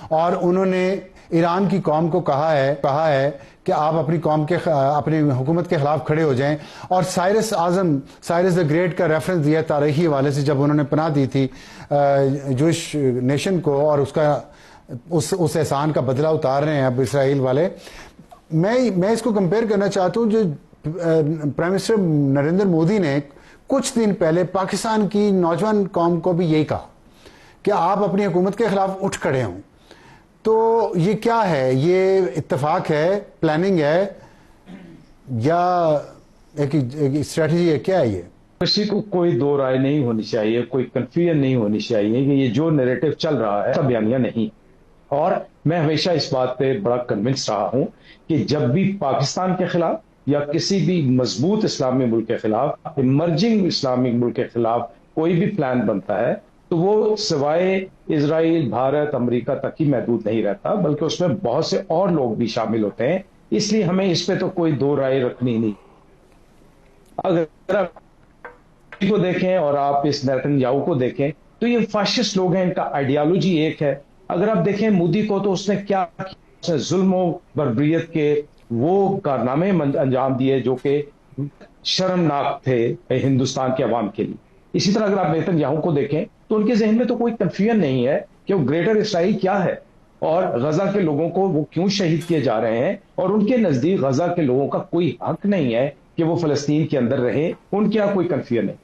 اور انہوں نے ایران کی قوم کو کہا ہے کہ آپ اپنی قوم کے اپنی حکومت کے خلاف کھڑے ہو جائیں، اور سائرس دا گریٹ کا ریفرنس دیا تاریخی حوالے سے، جب انہوں نے پناہ دی تھی جوش نیشن کو، اور اس احسان کا بدلہ اتار رہے ہیں اب اسرائیل والے۔ میں اس کو کمپیئر کرنا چاہتا ہوں جو پرائم منسٹر نریندر مودی نے کچھ دن پہلے پاکستان کی نوجوان قوم کو بھی یہی کہا کہ آپ اپنی حکومت کے خلاف اٹھ کھڑے ہوں۔ تو یہ کیا ہے؟ یہ اتفاق ہے، پلاننگ ہے، یا ایک اسٹریٹجی ہے؟ کیا ہے یہ؟ کسی کو کوئی دو رائے نہیں ہونی چاہیے، کوئی کنفیوژن نہیں ہونی چاہیے کہ یہ جو نیریٹو چل رہا ہے سب بیانیہ نہیں۔ اور میں ہمیشہ اس بات پہ بڑا کنونس رہا ہوں کہ جب بھی پاکستان کے خلاف یا کسی بھی مضبوط اسلامی ملک کے خلاف، ایمرجنگ اسلامک ملک کے خلاف کوئی بھی پلان بنتا ہے تو وہ سوائے اسرائیل، بھارت، امریکہ تک ہی محدود نہیں رہتا، بلکہ اس میں بہت سے اور لوگ بھی شامل ہوتے ہیں۔ اس لیے ہمیں اس پہ تو کوئی دو رائے رکھنی نہیں۔ اگر آپ کو دیکھیں اور آپ اس نیتن یاہو کو دیکھیں تو یہ فاشسٹ لوگ ہیں، ان کا آئیڈیالوجی ایک ہے۔ اگر آپ دیکھیں مودی کو تو اس نے کیا کیا، ظلم و بربریت کے وہ کارنامے انجام دیے جو کہ شرمناک تھے ہندوستان کے عوام کے لیے۔ اسی طرح اگر آپ نیتن یاہو کو دیکھیں تو ان کے ذہن میں تو کوئی کنفیوژن نہیں ہے کہ وہ گریٹر اسرائیل کیا ہے اور غزہ کے لوگوں کو وہ کیوں شہید کیے جا رہے ہیں، اور ان کے نزدیک غزہ کے لوگوں کا کوئی حق نہیں ہے کہ وہ فلسطین کے اندر رہے۔ ان کے یہاں کوئی کنفیوژن نہیں۔